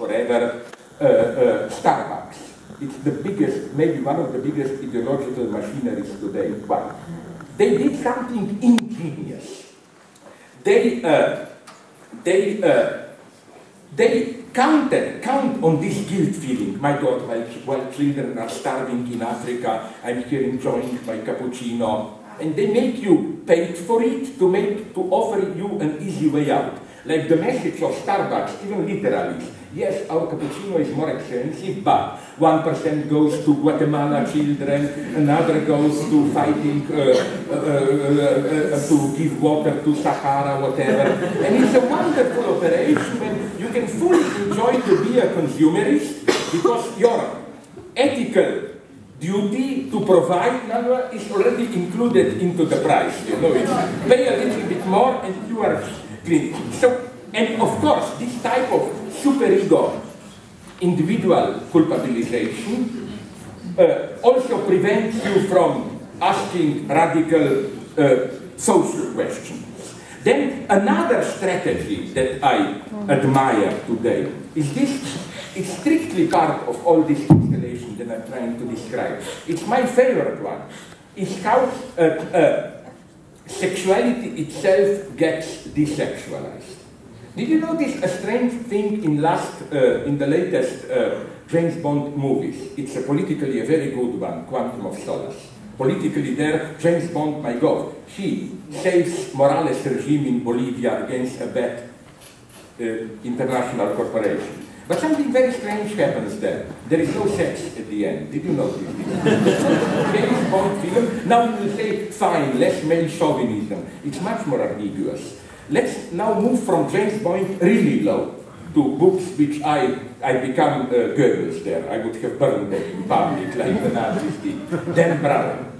forever, Starbucks. It's the biggest, maybe one of the biggest ideological machineries today. Why? They did something ingenious. They count on this guilt feeling. My God, while children are starving in Africa, I'm here enjoying my cappuccino. And they make you pay for it to offer you an easy way out. Like the message of Starbucks, even literally. Yes, our cappuccino is more expensive, but 1% goes to Guatemala children, another goes to fighting, to give water to Sahara, whatever. And it's a wonderful operation, and you can fully enjoy to be a consumerist because your ethical duty to provide is already included into the price. You know, it's pay a little bit more and you are clean. So, and of course, this type of superego individual culpabilization also prevents you from asking radical social questions. Then another strategy that I admire today is this. It's strictly part of all this installation that I'm trying to describe. It's my favorite one. It's how sexuality itself gets desexualized. Did you notice a strange thing in the latest James Bond movies? It's politically a very good one, Quantum of Solace. Politically there, James Bond, my God, he saves Morales' regime in Bolivia against a bad international corporation. But something very strange happens there. There is no sex at the end. Did you notice this? James Bond film. Now you will say, fine, less male chauvinism. It's much more ambiguous. Let's now move from James Bond really low to books which I become Goebbels there. I would have burned them in public like the Nazis did. Dan Brown.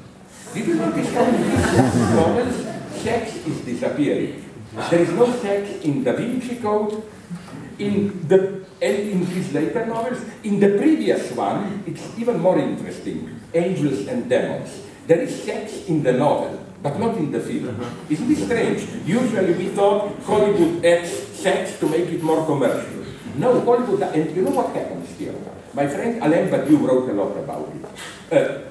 Did you notice how in these novels sex is disappearing? There is no sex in Da Vinci Code, and in his later novels. In the previous one, it's even more interesting, Angels and Demons. There is sex in the novel, but not in the film. Isn't it strange? Usually we thought Hollywood adds sex to make it more commercial. No, Hollywood, and you know what happens here? My friend Alain Badiou wrote a lot about it.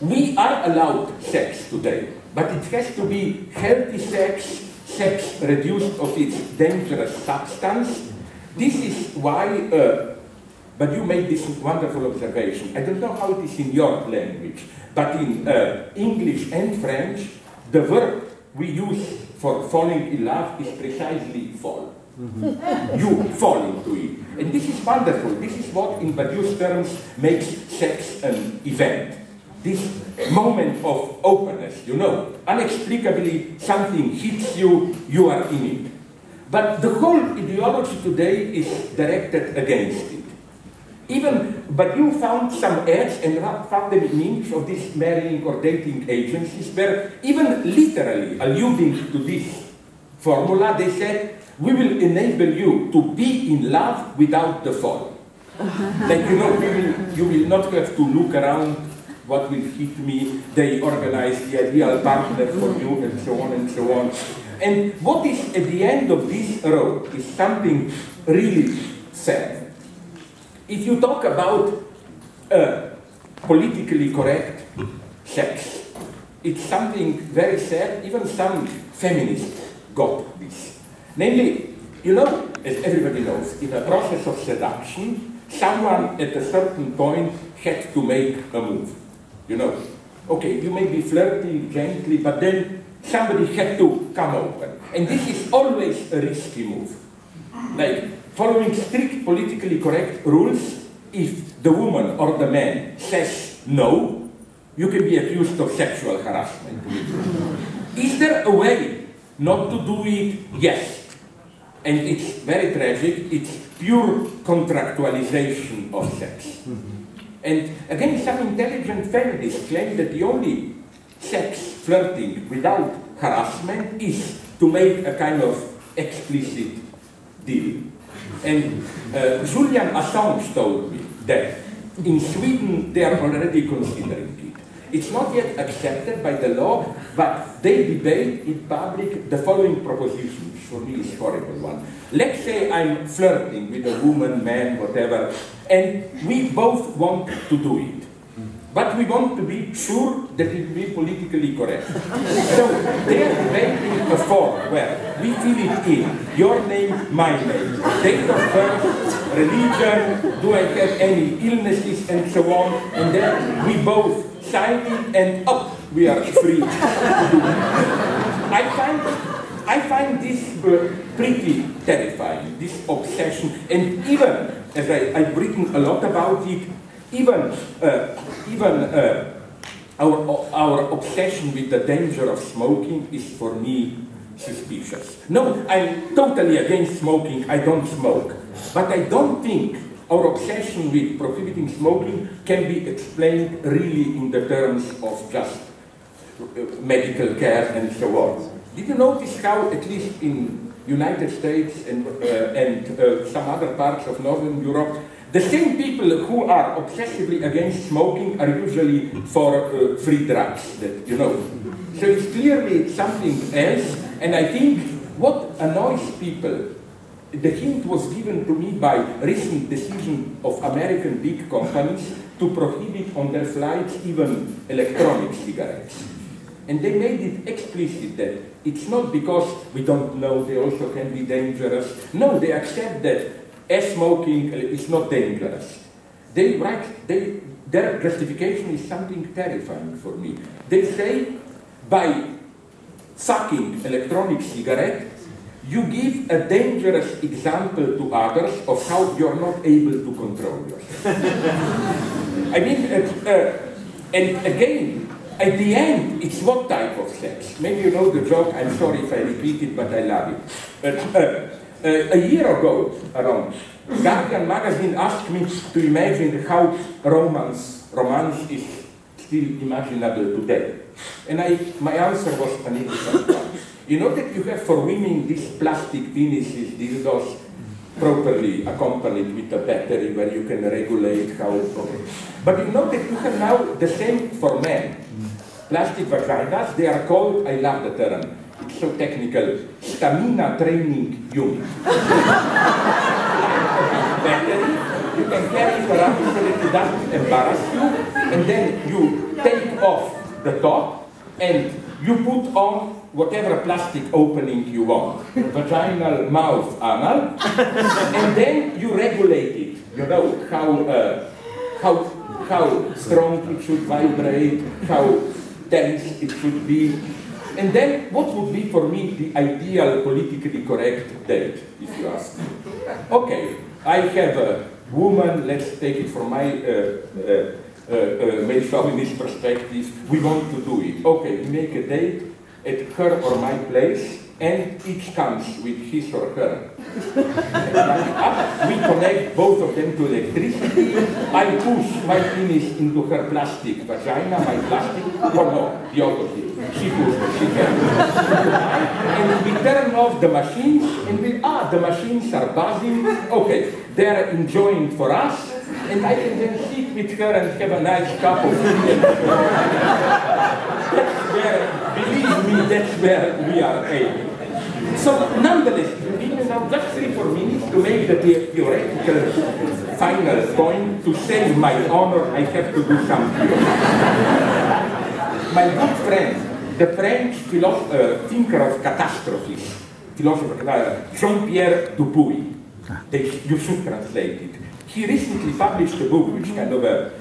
We are allowed sex today, but it has to be healthy sex, sex reduced of its dangerous substance. This is why, but you made this wonderful observation. I don't know how it is in your language, but in English and French, the verb we use for falling in love is precisely fall. You fall into it. And this is wonderful. This is what, in Badiou's terms, makes sex an event. This moment of openness, you know, inexplicably something hits you, you are in it. But the whole ideology today is directed against it. Even, but you found some ads and found them in English of these marrying or dating agencies where even literally alluding to this formula, they said, we will enable you to be in love without the fall. Like, you know, you will not have to look around what will hit me, they organize the ideal partner for you, and so on and so on. And what is at the end of this road is something really sad. If you talk about politically correct sex, it's something very sad. Even some feminists got this. Namely, you know, as everybody knows, in a process of seduction, someone at a certain point had to make a move. You know, okay, you may be flirting gently, but then somebody had to come open. And this is always a risky move. Like, following strict politically correct rules, if the woman or the man says no, you can be accused of sexual harassment. Is there a way not to do it? Yes. And it's very tragic. It's pure contractualization of sex. And again, some intelligent feminists claim that the only sex flirting without harassment is to make a kind of explicit deal. And Julian Assange told me that in Sweden they are already considering it. It's not yet accepted by the law, but they debate in public the following proposition. for me is horrible one. Let's say I'm flirting with a woman, man, whatever, and we both want to do it. But we want to be sure that it will be politically correct. So they are debating a form where we fill it in. Your name, my name, date of birth, religion, do I have any illnesses, and so on. And then we both sign it, and up, we are free to do it. I find this pretty terrifying, this obsession. And even, as I've written a lot about it, even our obsession with the danger of smoking is for me suspicious. No, I'm totally against smoking, I don't smoke. But I don't think our obsession with prohibiting smoking can be explained really in the terms of just medical care and so on. Did you notice how, at least in United States and some other parts of Northern Europe, the same people who are obsessively against smoking are usually for free drugs, that, you know. So it's clearly something else, and I think what annoys people, the hint was given to me by recent decision of American big companies to prohibit on their flights even electronic cigarettes. And they made it explicit that it's not because we don't know they also can be dangerous. No, they accept that smoking is not dangerous. Their justification is something terrifying for me. They say, by sucking electronic cigarette, you give a dangerous example to others of how you're not able to control yourself. I mean, and again, at the end, it's what type of sex? Maybe you know the joke, I'm sorry if I repeat it, but I love it. A year ago, around, Guardian magazine asked me to imagine how romance is still imaginable today. And my answer was an innocent one. You know that you have for women these plastic penises, dildos, properly accompanied with a battery where you can regulate how it goes. But you know that you have now the same for men. Plastic vaginas, they are called, I love the term, it's so technical, stamina training unit. Battery, you can carry it around so that it doesn't embarrass you, and then you take off the top and you put on whatever plastic opening you want, vaginal, mouth, anal, and then you regulate it. You know how strong it should vibrate, how tense it should be. And then what would be for me the ideal politically correct date, if you ask me? Okay, I have a woman, let's take it from my male chauvinist perspective, we want to do it. Okay, we make a date at her or my place, and each comes with his or her. We connect both of them to electricity. I push my penis into her plastic vagina, my plastic, or no, the opposite. She pushes, she can. And we turn off the machines, and the machines are buzzing. Okay, they're enjoying for us, and I can then sit with her and have a nice cup of tea. That's where, believe me, that's where we are aiming. So, nonetheless, now just 3-4 minutes to make the theoretical final point. To save my honor, I have to do something. My good friend, the French thinker of catastrophes, philosopher Jean-Pierre Dupuy, you should translate it. He recently published a book, which kind of a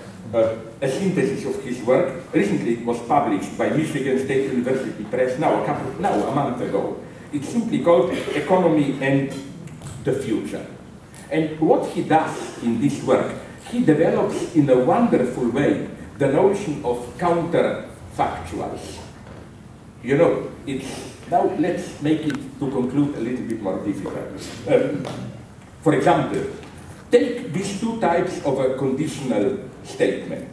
synthesis of his work. Recently it was published by Michigan State University Press, a month ago. It's simply called Economy and the Future. And what he does in this work, he develops in a wonderful way the notion of counterfactuals. You know, now let's make it, to conclude, a little bit more difficult. For example, take these two types of a conditional statement.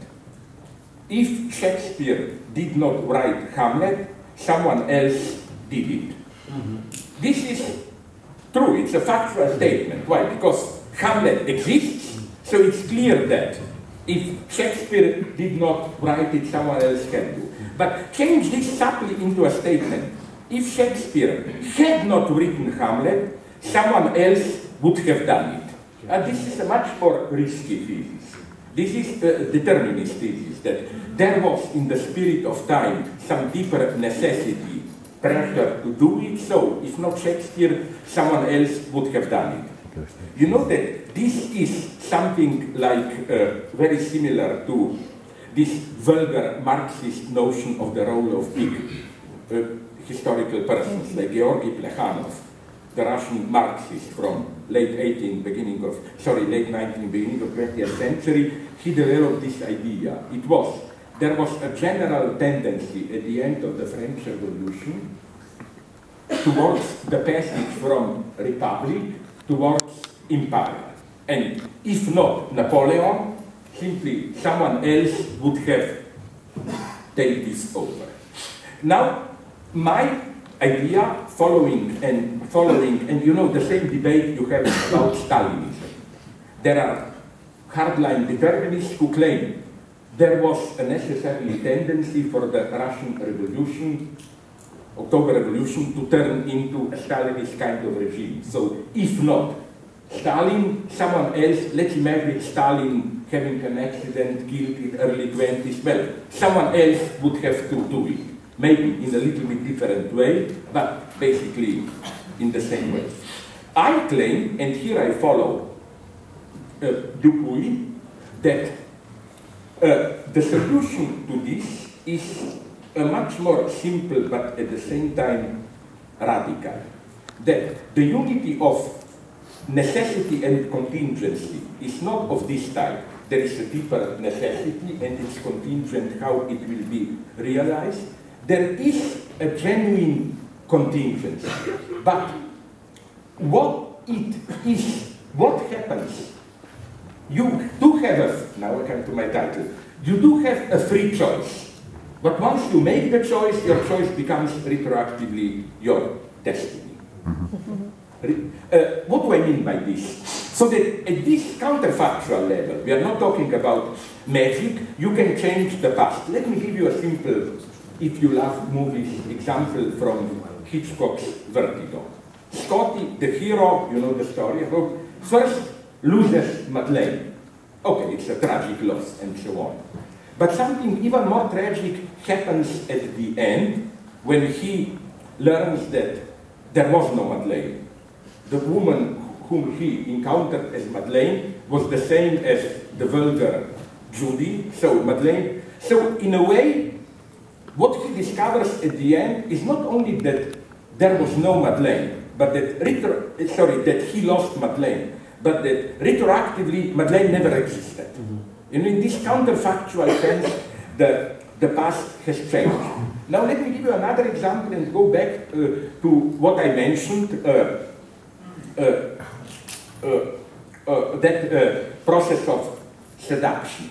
If Shakespeare did not write Hamlet, someone else did it. This is true, it's a factual statement. Why? Because Hamlet exists, so it's clear that if Shakespeare did not write it, someone else can do. But change this subtly into a statement. if Shakespeare had not written Hamlet, someone else would have done it. And this is a much more risky thesis. This is a determinist thesis, that there was, in the spirit of time, some deeper necessity, pressure to do it, so if not Shakespeare, someone else would have done it. You know that this is something like very similar to this vulgar Marxist notion of the role of big historical persons, like Georgy Plekhanov, the Russian Marxist from late 19th, beginning of 20th century. He developed this idea. There was a general tendency at the end of the French Revolution towards the passage from republic towards empire. And if not Napoleon, simply someone else would have taken this over. Now, my idea, following, and you know the same debate you have about Stalinism. There are hardline determinists who claim there was a necessary tendency for the Russian Revolution, October Revolution, to turn into a Stalinist kind of regime. So, if not Stalin, someone else, let's imagine Stalin having an accident, killed in early 20s, well, someone else would have to do it. Maybe in a little bit different way, but basically in the same way. I claim, and here I follow Dupuy, that the solution to this is a much more simple but at the same time radical. That the unity of necessity and contingency is not of this type. There is a deeper necessity and it's contingent how it will be realized. There is a genuine contingency, but what it is, what happens, you do have now I come to my title, you do have a free choice, but once you make the choice, your choice becomes retroactively your destiny. What do I mean by this? So that at this counterfactual level, we are not talking about magic, you can change the past. Let me give you a simple, if you love movies, example from Hitchcock's Vertigo. Scotty, the hero, you know the story, first loses Madeleine. Okay, it's a tragic loss and so on. But something even more tragic happens at the end when he learns that there was no Madeleine. The woman whom he encountered as Madeleine was the same as the vulgar Judy, so Madeleine. So in a way, what he discovers at the end is not only that there was no Madeleine, but that he lost Madeleine, but that retroactively Madeleine never existed. And in this counterfactual sense, the past has changed. Now let me give you another example and go back to what I mentioned, that process of seduction.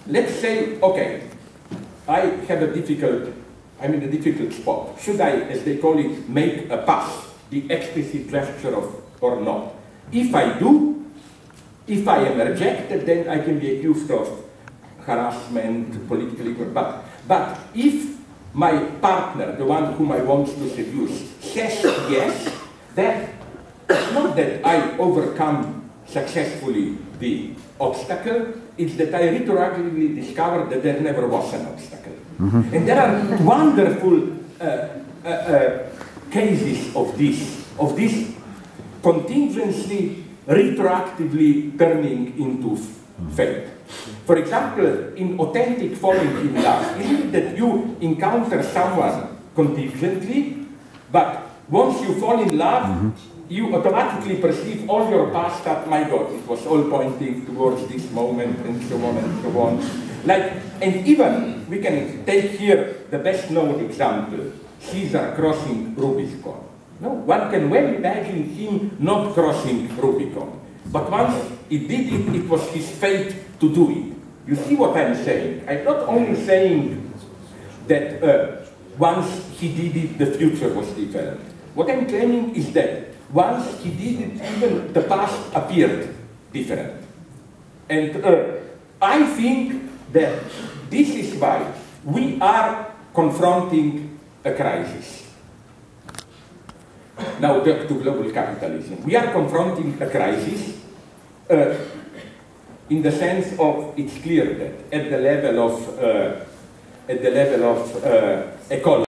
Let's say, okay, I'm in a difficult spot. Should I, as they call it, make a pass, the explicit gesture of, or not? If I do, if I am rejected, then I can be accused of harassment, politically correct. But if my partner, the one whom I want to seduce, says yes, then it's not that I overcome successfully the obstacle, it's that I retroactively discovered that there never was an obstacle. And there are wonderful cases of this contingency retroactively turning into fate. For example, in authentic falling in love, isn't it that you encounter someone contingently, but once you fall in love, you automatically perceive all your past that, my God, it was all pointing towards this moment, and so on and so on. And even, we can take here the best known example, Caesar crossing Rubicon. No, one can well imagine him not crossing Rubicon. But once he did it, it was his fate to do it. You see what I'm saying? I'm not only saying that once he did it, the future was different. What I'm claiming is that once he did it, even the past appeared different. And I think that this is why we are confronting a crisis. Now back to global capitalism. We are confronting a crisis in the sense of it's clear that at the level of ecology,